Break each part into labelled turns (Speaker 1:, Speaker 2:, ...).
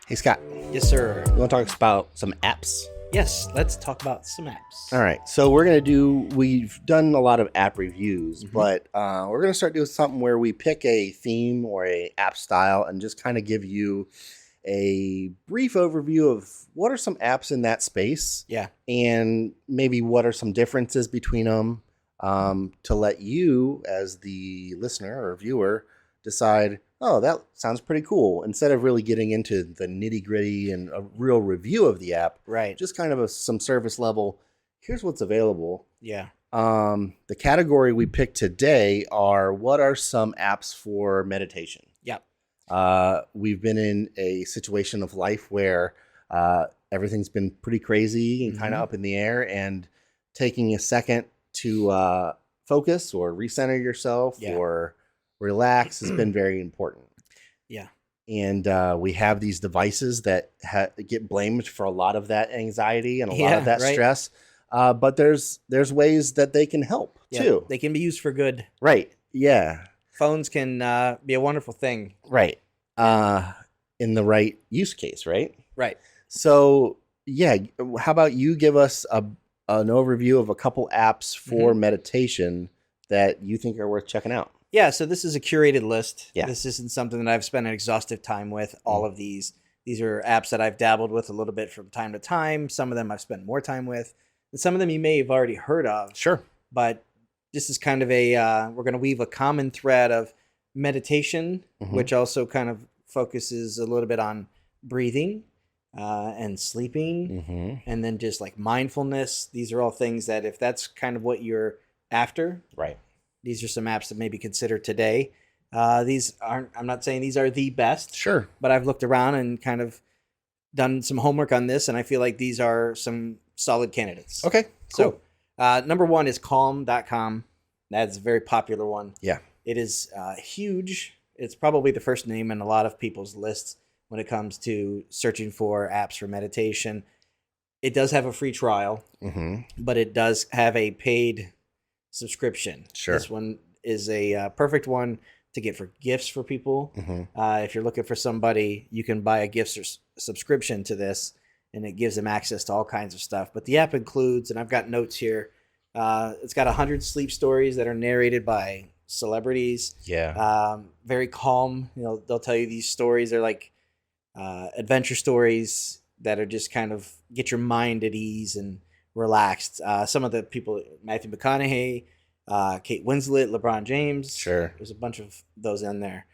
Speaker 1: Hey, Scott,
Speaker 2: Yes, sir.
Speaker 1: you want to talk about some apps?
Speaker 2: Yes, let's talk about some apps.
Speaker 1: All right. So we've done a lot of app reviews, but we're going to start doing something where we pick a theme or a app style and just kind of give you a brief overview of what are some apps in that space.
Speaker 2: Yeah.
Speaker 1: And maybe what are some differences between them, to let you, as the listener or viewer, decide, oh, that sounds pretty cool. Instead of really getting into the nitty gritty and a real review of the app,
Speaker 2: Right.
Speaker 1: just kind of some service level. Here's what's available.
Speaker 2: Yeah.
Speaker 1: The category we picked today are what are some apps for meditation?
Speaker 2: Yep.
Speaker 1: We've been in a situation of life where everything's been pretty crazy and kind of up in the air, and taking a second to focus or recenter yourself or relax has been very important.
Speaker 2: Yeah.
Speaker 1: And we have these devices that get blamed for a lot of that anxiety and a lot of that stress. But there's ways that they can help too.
Speaker 2: They can be used for good.
Speaker 1: Right. Yeah.
Speaker 2: Phones can be a wonderful thing.
Speaker 1: Right. In the right use case, right?
Speaker 2: Right.
Speaker 1: So, yeah, how about you give us an overview of a couple apps for meditation that you think are worth checking out?
Speaker 2: Yeah, so this is a curated list.
Speaker 1: Yeah.
Speaker 2: This isn't something that I've spent an exhaustive time with. All of these are apps that I've dabbled with a little bit from time to time. Some of them I've spent more time with. And some of them you may have already heard of.
Speaker 1: Sure.
Speaker 2: But this is kind of we're going to weave a common thread of meditation, which also kind of focuses a little bit on breathing and sleeping, and then just like mindfulness. These are all things that if that's kind of what you're after,
Speaker 1: right?
Speaker 2: These are some apps that maybe consider today. These aren't, I'm not saying these are the best.
Speaker 1: Sure.
Speaker 2: But I've looked around and kind of done some homework on this, and I feel like these are some solid candidates.
Speaker 1: Okay, cool.
Speaker 2: So number one is calm.com. That's a very popular one.
Speaker 1: Yeah.
Speaker 2: It is huge. It's probably the first name in a lot of people's lists when it comes to searching for apps for meditation. It does have a free trial, but it does have a paid subscription.
Speaker 1: Sure.
Speaker 2: This one is a perfect one to get for gifts for people. If you're looking for somebody, you can buy a gift subscription to this, and it gives them access to all kinds of stuff. But the app includes, and I've got notes here, it's got 100 sleep stories that are narrated by celebrities.
Speaker 1: Yeah.
Speaker 2: Very calm. You know, they'll tell you these stories. They're like adventure stories that are just kind of get your mind at ease and relaxed. Some of the people, Matthew McConaughey, Kate Winslet, LeBron James.
Speaker 1: Sure.
Speaker 2: There's a bunch of those in there.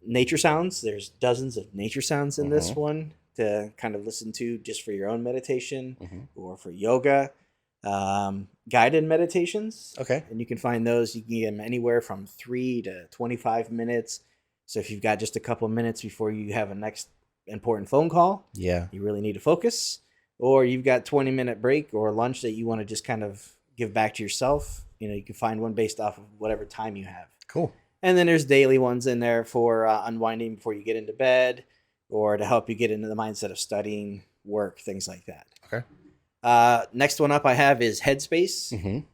Speaker 2: Nature sounds. There's dozens of nature sounds in this one to kind of listen to just for your own meditation or for yoga. Guided meditations.
Speaker 1: Okay.
Speaker 2: And you can find those. You can get them anywhere from 3 to 25 minutes. So if you've got just a couple of minutes before you have a next important phone call, you really need to focus, or you've got 20-minute break or lunch that you want to just kind of give back to yourself, you know, you can find one based off of whatever time you have.
Speaker 1: Cool.
Speaker 2: And then there's daily ones in there for unwinding before you get into bed, or to help you get into the mindset of studying, work, things like that.
Speaker 1: Okay.
Speaker 2: Next one up I have is Headspace,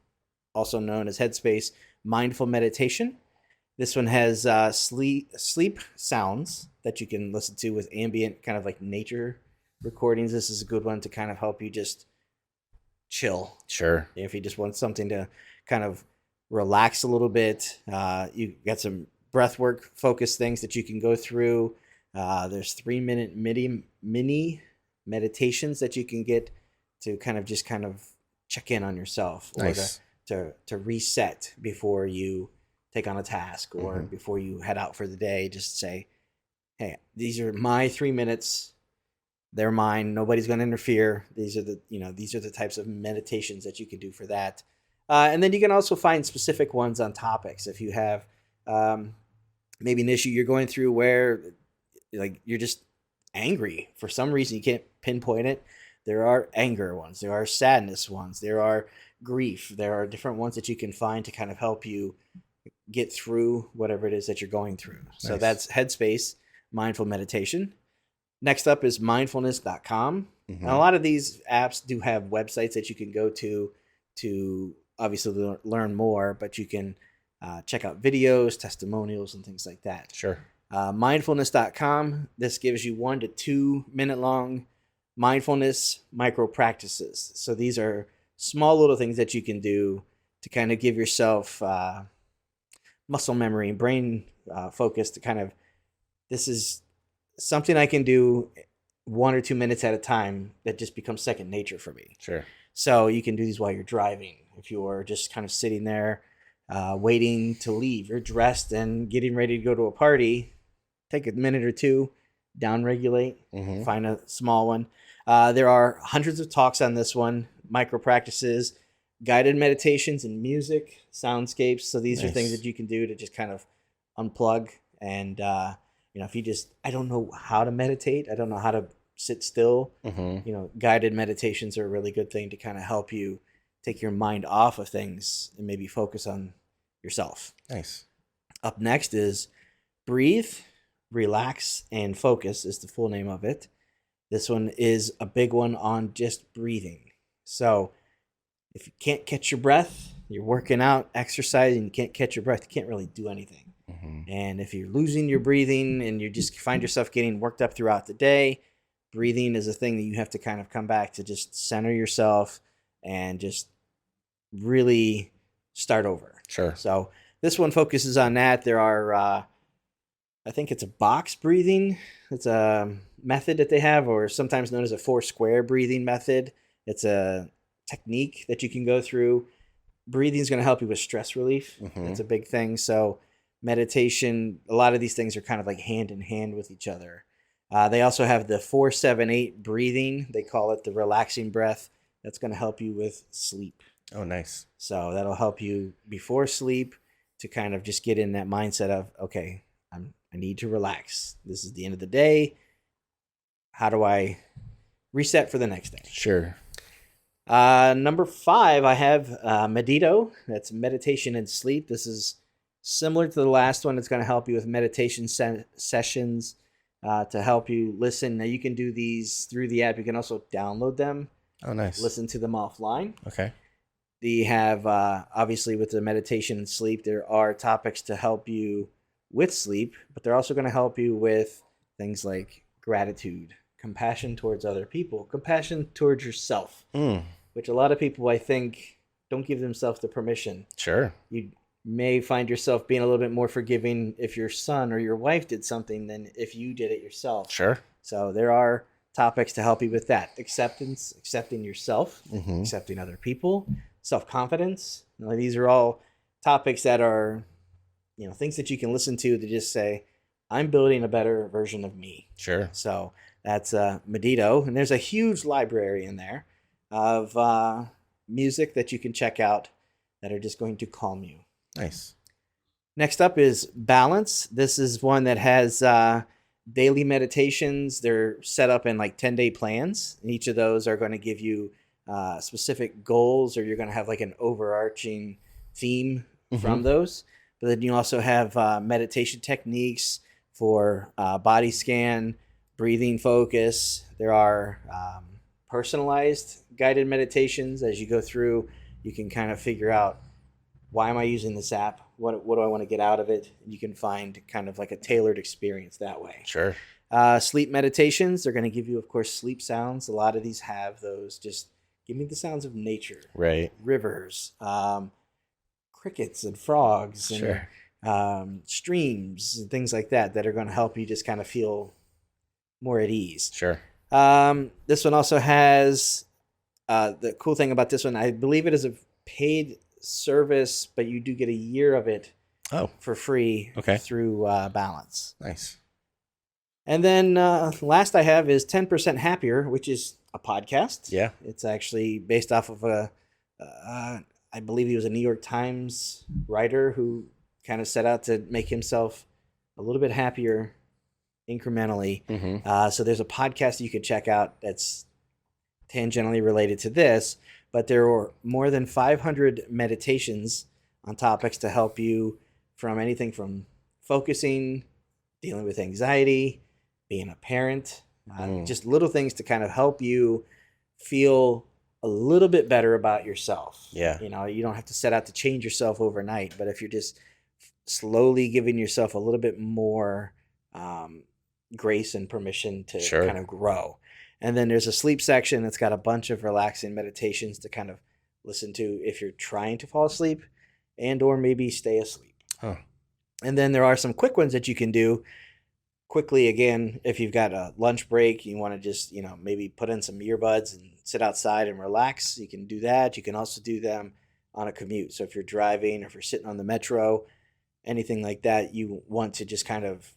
Speaker 2: also known as Headspace Mindful Meditation. This one has sleep sounds that you can listen to with ambient kind of like nature recordings. This is a good one to kind of help you just chill.
Speaker 1: Sure.
Speaker 2: If you just want something to kind of relax a little bit, you got some breath work focus things that you can go through. There's 3-minute mini meditations that you can get to kind of check in on yourself, or to reset before you take on a task, or before you head out for the day. Just say, hey, these are my 3 minutes. They're mine. Nobody's going to interfere. These are the types of meditations that you can do for that. And then you can also find specific ones on topics. If you have maybe an issue you're going through where like you're just angry for some reason, you can't pinpoint it. There are anger ones. There are sadness ones. There are grief. There are different ones that you can find to kind of help you get through whatever it is that you're going through. Nice. So that's Headspace Mindful Meditation. Next up is Mindfulness.com. And a lot of these apps do have websites that you can go to obviously learn more, but you can check out videos, testimonials, and things like that.
Speaker 1: Sure.
Speaker 2: Mindfulness.com. This gives you 1 to 2 minute long mindfulness micro practices. So these are small little things that you can do to kind of give yourself muscle memory and brain focus to kind of, this is something I can do 1 or 2 minutes at a time that just becomes second nature for me.
Speaker 1: Sure.
Speaker 2: So you can do these while you're driving. If you're just kind of sitting there waiting to leave, you're dressed and getting ready to go to a party, take a minute or two, down-regulate, find a small one. There are hundreds of talks on this one, micro practices, guided meditations and music, soundscapes. So these are things that you can do to just kind of unplug. And, if you just, I don't know how to meditate, I don't know how to sit still, guided meditations are a really good thing to kind of help you take your mind off of things and maybe focus on yourself.
Speaker 1: Nice.
Speaker 2: Up next is Breathe, Relax, and Focus is the full name of it. This one is a big one on just breathing. So if you can't catch your breath, you're working out, exercising, you can't catch your breath, you can't really do anything. And if you're losing your breathing and you just find yourself getting worked up throughout the day, breathing is a thing that you have to kind of come back to, just center yourself and just really start over.
Speaker 1: Sure.
Speaker 2: So this one focuses on that. There are, I think it's a box breathing. It's a method that they have, or sometimes known as a 4-square breathing method. It's a technique that you can go through. Breathing is going to help you with stress relief. That's a big thing. So meditation, a lot of these things are kind of like hand in hand with each other. They also have the 4-7-8 breathing. They call it the relaxing breath. That's going to help you with sleep.
Speaker 1: Oh, nice.
Speaker 2: So that'll help you before sleep to kind of just get in that mindset of, okay, I need to relax. This is the end of the day. How do I reset for the next day?
Speaker 1: Sure.
Speaker 2: Number 5, I have Medito. That's meditation and sleep. This is similar to the last one. It's going to help you with meditation sessions to help you listen. Now, you can do these through the app. You can also download them.
Speaker 1: Oh, nice.
Speaker 2: Listen to them offline.
Speaker 1: Okay.
Speaker 2: They have, obviously, with the meditation and sleep, there are topics to help you with sleep, but they're also going to help you with things like gratitude, compassion towards other people, compassion towards yourself, which a lot of people, I think, don't give themselves the permission.
Speaker 1: Sure.
Speaker 2: You may find yourself being a little bit more forgiving if your son or your wife did something than if you did it yourself.
Speaker 1: Sure.
Speaker 2: So there are topics to help you with that. Acceptance, accepting yourself, accepting other people, self-confidence. These are all topics that are, things that you can listen to just say, I'm building a better version of me.
Speaker 1: Sure.
Speaker 2: So that's Medido. And there's a huge library in there of music that you can check out that are just going to calm you.
Speaker 1: Nice.
Speaker 2: Next up is Balance. This is one that has daily meditations. They're set up in like 10-day plans. And each of those are going to give you specific goals, or you're going to have like an overarching theme from those. But then you also have meditation techniques for body scan, breathing focus. There are personalized guided meditations. As you go through, you can kind of figure out, why am I using this app? What do I want to get out of it? And you can find kind of like a tailored experience that way.
Speaker 1: Sure.
Speaker 2: Sleep meditations, they're going to give you, of course, sleep sounds. A lot of these have those. Just give me the sounds of nature.
Speaker 1: Right.
Speaker 2: Rivers, crickets and frogs, and
Speaker 1: Sure.
Speaker 2: Streams and things like that are going to help you just kind of feel more at ease.
Speaker 1: Sure.
Speaker 2: This one also has the cool thing about this one, I believe it is a paid service, but you do get a year of it for free through Balance.
Speaker 1: Nice.
Speaker 2: And then last I have is 10% Happier, which is a podcast.
Speaker 1: Yeah.
Speaker 2: It's actually based off of I believe he was a New York Times writer who kind of set out to make himself a little bit happier incrementally. So there's a podcast you could check out that's tangentially related to this, but there are more than 500 meditations on topics to help you from anything from focusing, dealing with anxiety, being a parent, just little things to kind of help you feel a little bit better about yourself.
Speaker 1: Yeah.
Speaker 2: You don't have to set out to change yourself overnight, but if you're just slowly giving yourself a little bit more grace and permission to
Speaker 1: Sure.
Speaker 2: kind of grow. And then there's a sleep section that's got a bunch of relaxing meditations to kind of listen to if you're trying to fall asleep and or maybe stay asleep.
Speaker 1: Huh.
Speaker 2: And then there are some quick ones that you can do quickly. Again, if you've got a lunch break, you want to just, maybe put in some earbuds and sit outside and relax. You can do that. You can also do them on a commute. So if you're driving or if you're sitting on the metro, anything like that, you want to just kind of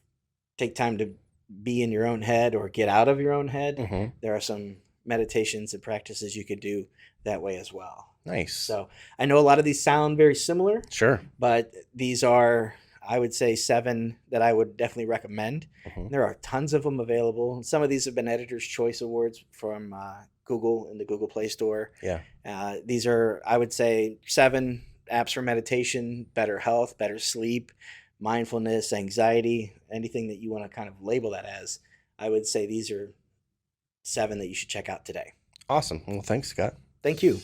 Speaker 2: take time to be in your own head or get out of your own head.
Speaker 1: Mm-hmm.
Speaker 2: There are some meditations and practices you could do that way as well.
Speaker 1: Nice.
Speaker 2: So I know a lot of these sound very similar.
Speaker 1: Sure.
Speaker 2: But these are, I would say, 7 that I would definitely recommend.
Speaker 1: Mm-hmm.
Speaker 2: There are tons of them available. Some of these have been Editor's Choice Awards from Google in the Google Play Store.
Speaker 1: Yeah.
Speaker 2: These are, I would say, 7 apps for meditation, better health, better sleep, mindfulness, anxiety, anything that you want to kind of label that as. I would say these are 7 that you should check out today.
Speaker 1: Awesome. Well, thanks, Scott.
Speaker 2: Thank you.